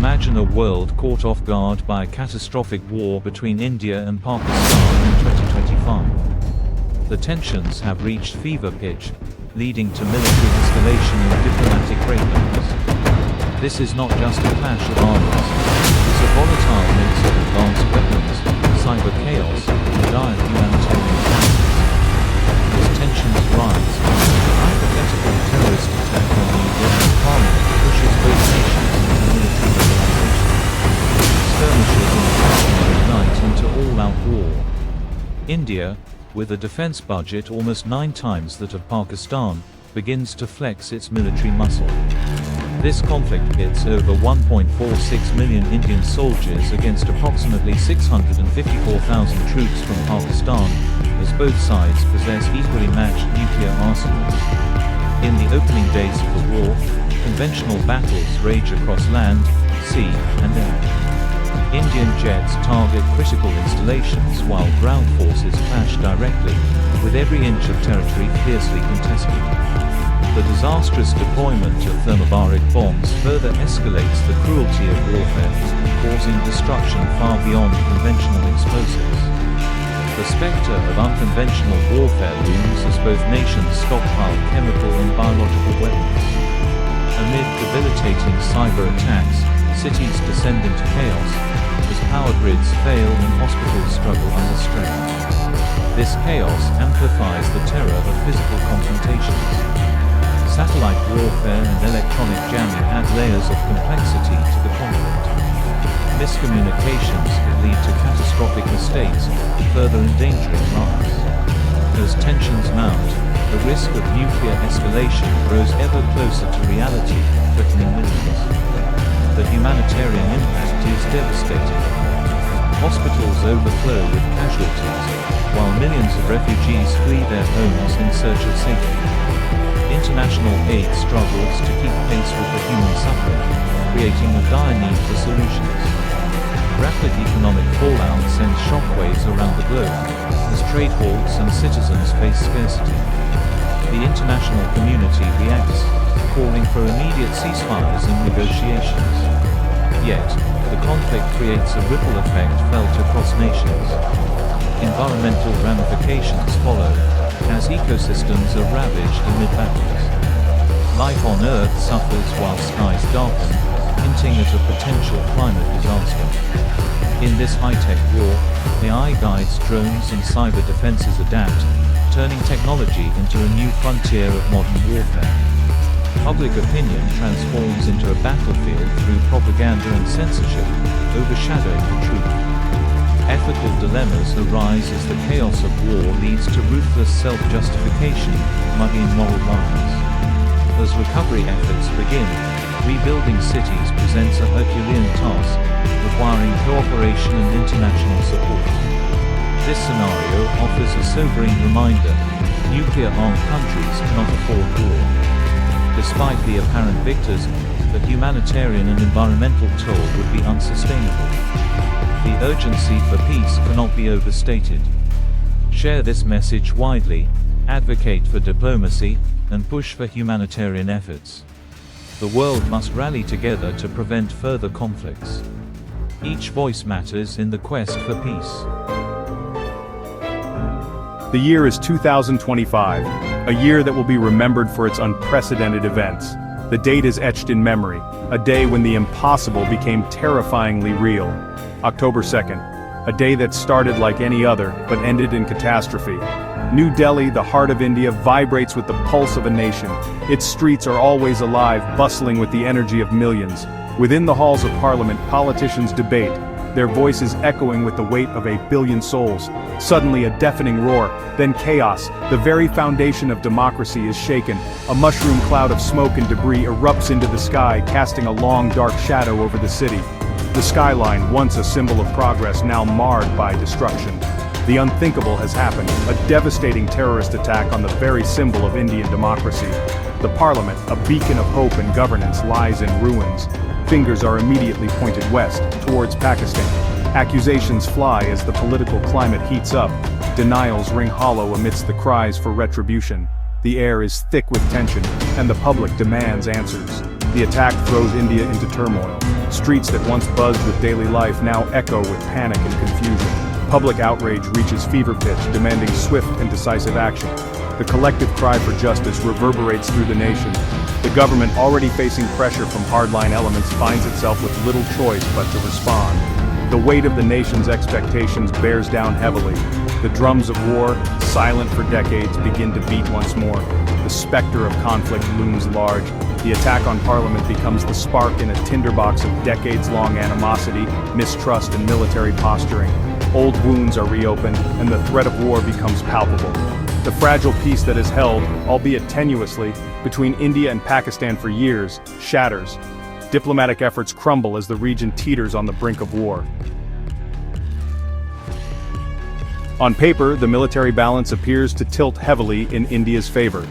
Imagine a world caught off guard by a catastrophic war between India and Pakistan in 2025. The tensions have reached fever pitch, leading to military escalation and diplomatic breakdowns. This is not just a clash of armies, it's a volatile mix of advanced weapons, cyber chaos, and dire humanitarian crisis. As tensions rise, a hypothetical terrorist attack on New Delhi's parliament pushes both nations into military mobilization. Skirmishes in Kashmir ignite into all-out war. India, with a defense budget almost 9 times that of Pakistan, begins to flex its military muscle. This conflict pits over 1.46 million Indian soldiers against approximately 654,000 troops from Pakistan, as both sides possess equally matched nuclear arsenals. In the opening days of the war, conventional battles rage across land, sea, and air. Indian jets target critical installations while ground forces clash directly, with every inch of territory fiercely contested. The disastrous deployment of thermobaric bombs further escalates the cruelty of warfare, causing destruction far beyond conventional explosives. The specter of unconventional warfare looms as both nations stockpile chemical and biological weapons. Amid debilitating cyber attacks, cities descend into chaos, as power grids fail and hospitals struggle under strain. This chaos amplifies the terror of physical confrontations. Satellite warfare and electronic jamming add layers of complexity to the conflict. Miscommunications can lead to catastrophic mistakes, further endangering lives. As tensions mount, the risk of nuclear escalation grows ever closer to reality, threatening millions. The humanitarian impact is devastating. Hospitals overflow with casualties, while millions of refugees flee their homes in search of safety. International aid struggles to keep pace with the human suffering, creating a dire need for solutions. Rapid economic fallout sends shockwaves around the globe, as trade halts and citizens face scarcity. The international community reacts, calling for immediate ceasefires and negotiations. Yet, the conflict creates a ripple effect felt across nations. Environmental ramifications follow, as ecosystems are ravaged amid battles. Life on Earth suffers while skies darken, hinting at a potential climate disaster. In this high-tech war, AI guides drones and cyber defenses adapt, turning technology into a new frontier of modern warfare. Public opinion transforms into a battlefield through propaganda and censorship, overshadowing the truth. Ethical dilemmas arise as the chaos of war leads to ruthless self-justification, muddying moral lines. As recovery efforts begin, rebuilding cities presents a Herculean task, requiring cooperation and international support. This scenario offers a sobering reminder: nuclear-armed countries cannot afford war. Despite the apparent victors, the humanitarian and environmental toll would be unsustainable. The urgency for peace cannot be overstated. Share this message widely, advocate for diplomacy, and push for humanitarian efforts. The world must rally together to prevent further conflicts. Each voice matters in the quest for peace. The year is 2025, a year that will be remembered for its unprecedented events. The date is etched in memory, a day when the impossible became terrifyingly real. October 2nd, a day that started like any other, but ended in catastrophe. New Delhi, the heart of India, vibrates with the pulse of a nation. Its streets are always alive, bustling with the energy of millions. Within the halls of parliament, politicians debate, their voices echoing with the weight of 1 billion souls. Suddenly a deafening roar, then chaos. The very foundation of democracy is shaken. A mushroom cloud of smoke and debris erupts into the sky, casting a long dark shadow over the city. The skyline, once a symbol of progress, now marred by destruction. The unthinkable has happened, a devastating terrorist attack on the very symbol of Indian democracy. The parliament, a beacon of hope and governance, lies in ruins. Fingers are immediately pointed west, towards Pakistan. Accusations fly as the political climate heats up. Denials ring hollow amidst the cries for retribution. The air is thick with tension, and the public demands answers. The attack throws India into turmoil. Streets that once buzzed with daily life now echo with panic and confusion. Public outrage reaches fever pitch, demanding swift and decisive action. The collective cry for justice reverberates through the nation. The government, already facing pressure from hardline elements, finds itself with little choice but to respond. The weight of the nation's expectations bears down heavily. The drums of war, silent for decades, begin to beat once more. The specter of conflict looms large. The attack on Parliament becomes the spark in a tinderbox of decades-long animosity, mistrust, and military posturing. Old wounds are reopened, and the threat of war becomes palpable. The fragile peace that has held, albeit tenuously, between India and Pakistan for years, shatters. Diplomatic efforts crumble as the region teeters on the brink of war. On paper, the military balance appears to tilt heavily in India's favor.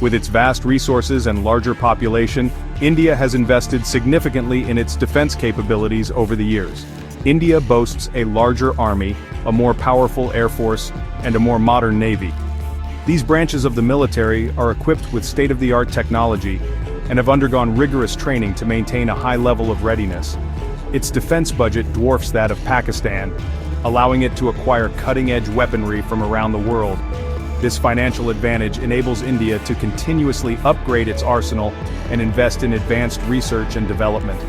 With its vast resources and larger population, India has invested significantly in its defense capabilities over the years. India boasts a larger army, a more powerful air force, and a more modern navy. These branches of the military are equipped with state-of-the-art technology and have undergone rigorous training to maintain a high level of readiness. Its defense budget dwarfs that of Pakistan, allowing it to acquire cutting-edge weaponry from around the world. This financial advantage enables India to continuously upgrade its arsenal and invest in advanced research and development.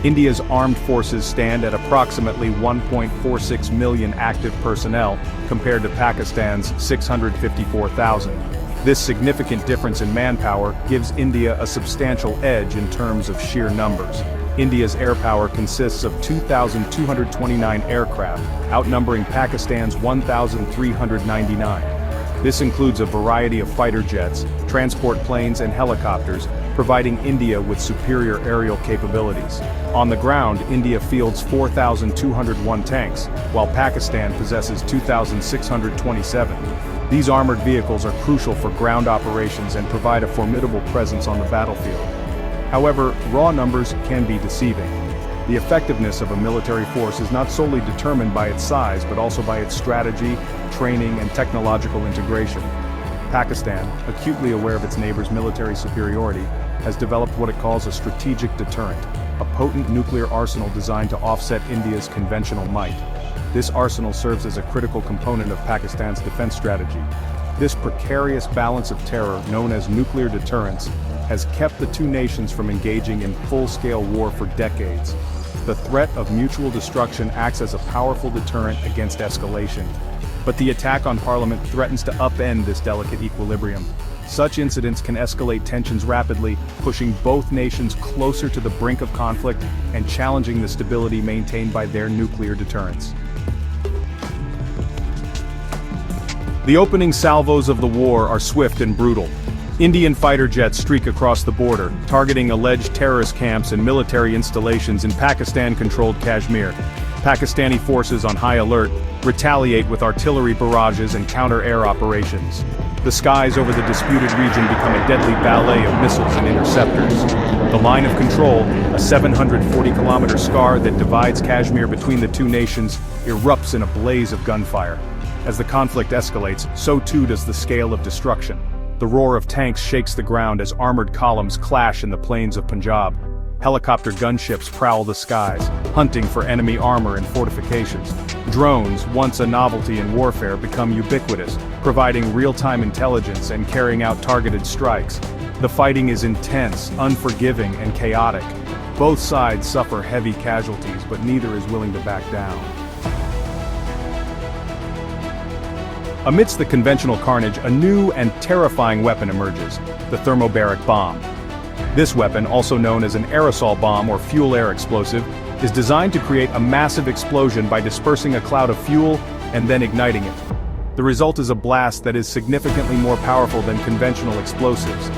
India's armed forces stand at approximately 1.46 million active personnel compared to Pakistan's 654,000. This significant difference in manpower gives India a substantial edge in terms of sheer numbers. India's air power consists of 2,229 aircraft, outnumbering Pakistan's 1,399. This includes a variety of fighter jets, transport planes, and helicopters, providing India with superior aerial capabilities. On the ground, India fields 4,201 tanks, while Pakistan possesses 2,627. These armored vehicles are crucial for ground operations and provide a formidable presence on the battlefield. However, raw numbers can be deceiving. The effectiveness of a military force is not solely determined by its size, but also by its strategy, training, and technological integration. Pakistan, acutely aware of its neighbor's military superiority, has developed what it calls a strategic deterrent, a potent nuclear arsenal designed to offset India's conventional might. This arsenal serves as a critical component of Pakistan's defense strategy. This precarious balance of terror, known as nuclear deterrence, has kept the two nations from engaging in full-scale war for decades. The threat of mutual destruction acts as a powerful deterrent against escalation. But the attack on Parliament threatens to upend this delicate equilibrium. Such incidents can escalate tensions rapidly, pushing both nations closer to the brink of conflict and challenging the stability maintained by their nuclear deterrence. The opening salvos of the war are swift and brutal. Indian fighter jets streak across the border, targeting alleged terrorist camps and military installations in Pakistan-controlled Kashmir. Pakistani forces on high alert retaliate with artillery barrages and counter-air operations. The skies over the disputed region become a deadly ballet of missiles and interceptors. The line of control, a 740-kilometer scar that divides Kashmir between the two nations, erupts in a blaze of gunfire. As the conflict escalates, so too does the scale of destruction. The roar of tanks shakes the ground as armored columns clash in the plains of Punjab. Helicopter gunships prowl the skies, hunting for enemy armor and fortifications. Drones, once a novelty in warfare, become ubiquitous, providing real-time intelligence and carrying out targeted strikes. The fighting is intense, unforgiving, and chaotic. Both sides suffer heavy casualties, but neither is willing to back down. Amidst the conventional carnage, a new and terrifying weapon emerges, the thermobaric bomb. This weapon, also known as an aerosol bomb or fuel-air explosive, is designed to create a massive explosion by dispersing a cloud of fuel and then igniting it. The result is a blast that is significantly more powerful than conventional explosives.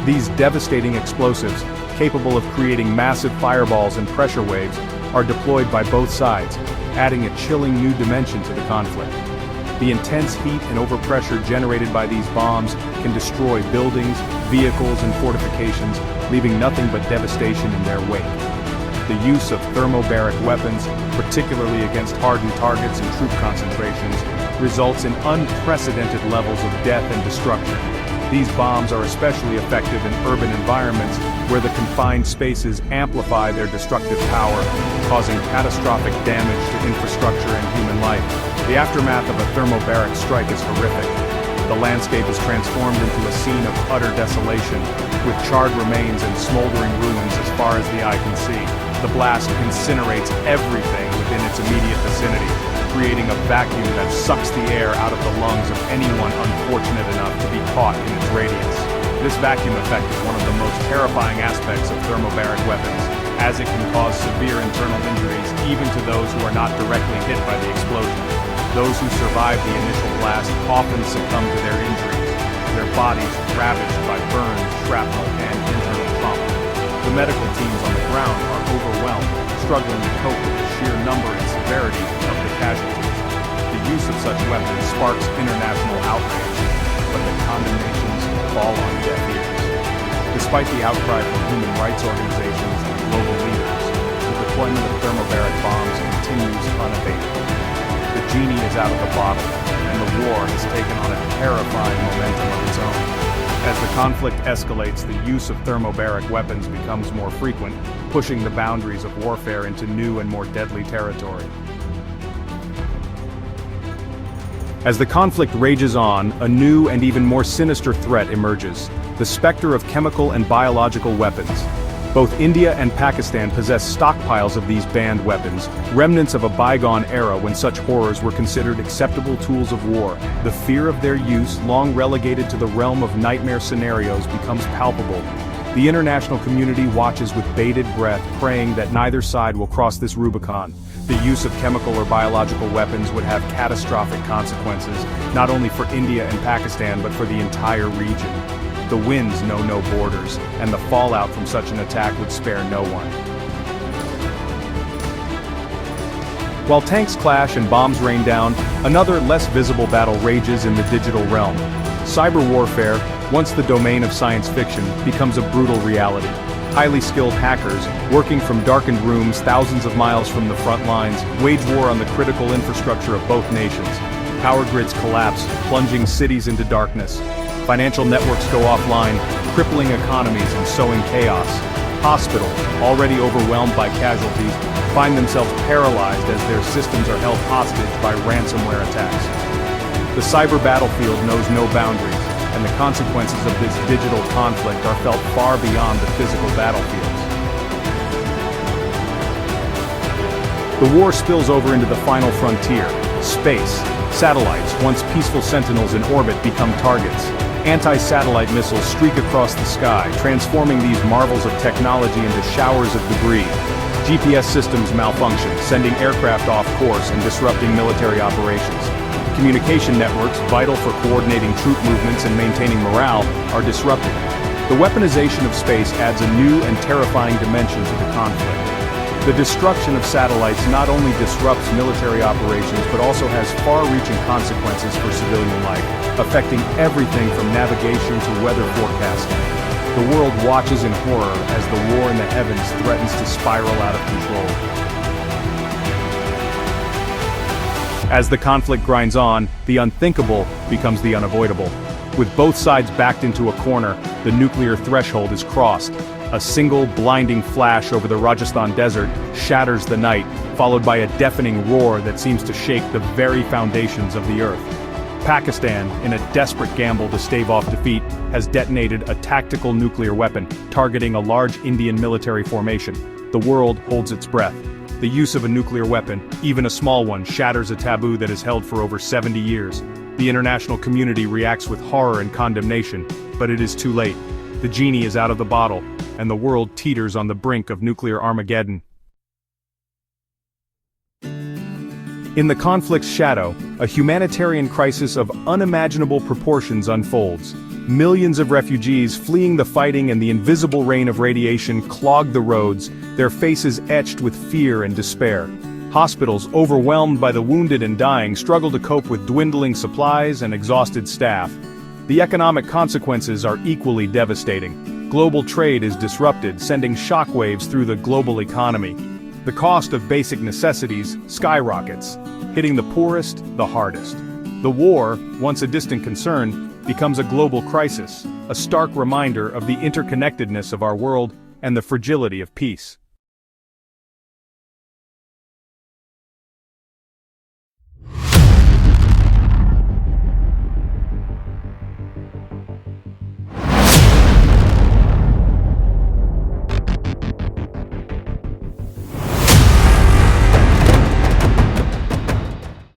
These devastating explosives, capable of creating massive fireballs and pressure waves, are deployed by both sides, adding a chilling new dimension to the conflict. The intense heat and overpressure generated by these bombs can destroy buildings, vehicles, and fortifications, leaving nothing but devastation in their wake. The use of thermobaric weapons, particularly against hardened targets and troop concentrations, results in unprecedented levels of death and destruction. These bombs are especially effective in urban environments where the confined spaces amplify their destructive power, causing catastrophic damage to infrastructure and human life. The aftermath of a thermobaric strike is horrific. The landscape is transformed into a scene of utter desolation, with charred remains and smoldering ruins as far as the eye can see. The blast incinerates everything within its immediate vicinity, creating a vacuum that sucks the air out of the lungs of anyone unfortunate enough to be caught in its radiance. This vacuum effect is one of the most terrifying aspects of thermobaric weapons, as it can cause severe internal injuries even to those who are not directly hit by the explosion. Those who survive the initial blast often succumb to their injuries, their bodies ravaged by burns, shrapnel, and internal trauma. The medical teams on the ground are overwhelmed, struggling to cope with the sheer number and severity of the casualties. The use of such weapons sparks international outrage, but the condemnations fall on deaf ears. Despite the outcry from human rights organizations and global leaders, the deployment of thermobaric bombs continues unabated. The genie is out of the bottle, and the war has taken on a terrifying momentum of its own. As the conflict escalates, the use of thermobaric weapons becomes more frequent, pushing the boundaries of warfare into new and more deadly territory. As the conflict rages on, a new and even more sinister threat emerges: the specter of chemical and biological weapons. Both India and Pakistan possess stockpiles of these banned weapons, remnants of a bygone era when such horrors were considered acceptable tools of war. The fear of their use, long relegated to the realm of nightmare scenarios, becomes palpable. The international community watches with bated breath, praying that neither side will cross this Rubicon. The use of chemical or biological weapons would have catastrophic consequences, not only for India and Pakistan but for the entire region. The winds know no borders, and the fallout from such an attack would spare no one. While tanks clash and bombs rain down, another, less visible battle rages in the digital realm. Cyber warfare, once the domain of science fiction, becomes a brutal reality. Highly skilled hackers, working from darkened rooms thousands of miles from the front lines, wage war on the critical infrastructure of both nations. Power grids collapse, plunging cities into darkness. Financial networks go offline, crippling economies and sowing chaos. Hospitals, already overwhelmed by casualties, find themselves paralyzed as their systems are held hostage by ransomware attacks. The cyber battlefield knows no boundaries, and the consequences of this digital conflict are felt far beyond the physical battlefields. The war spills over into the final frontier: space. Satellites, once peaceful sentinels in orbit, become targets. Anti-satellite missiles streak across the sky, transforming these marvels of technology into showers of debris. GPS systems malfunction, sending aircraft off course and disrupting military operations. Communication networks, vital for coordinating troop movements and maintaining morale, are disrupted. The weaponization of space adds a new and terrifying dimension to the conflict. The destruction of satellites not only disrupts military operations but also has far-reaching consequences for civilian life, affecting everything from navigation to weather forecasting. The world watches in horror as the war in the heavens threatens to spiral out of control. As the conflict grinds on, the unthinkable becomes the unavoidable. With both sides backed into a corner, the nuclear threshold is crossed. A single blinding flash over the Rajasthan desert shatters the night, followed by a deafening roar that seems to shake the very foundations of the earth. Pakistan, in a desperate gamble to stave off defeat, has detonated a tactical nuclear weapon, targeting a large Indian military formation. The world holds its breath. The use of a nuclear weapon, even a small one, shatters a taboo that has held for over 70 years. The international community reacts with horror and condemnation, but it is too late. The genie is out of the bottle, and the world teeters on the brink of nuclear Armageddon. In the conflict's shadow, a humanitarian crisis of unimaginable proportions unfolds. Millions of refugees fleeing the fighting and the invisible rain of radiation clog the roads, their faces etched with fear and despair. Hospitals, overwhelmed by the wounded and dying, struggle to cope with dwindling supplies and exhausted staff. The economic consequences are equally devastating. Global trade is disrupted, sending shockwaves through the global economy. The cost of basic necessities skyrockets, hitting the poorest the hardest. The war, once a distant concern, becomes a global crisis, a stark reminder of the interconnectedness of our world and the fragility of peace.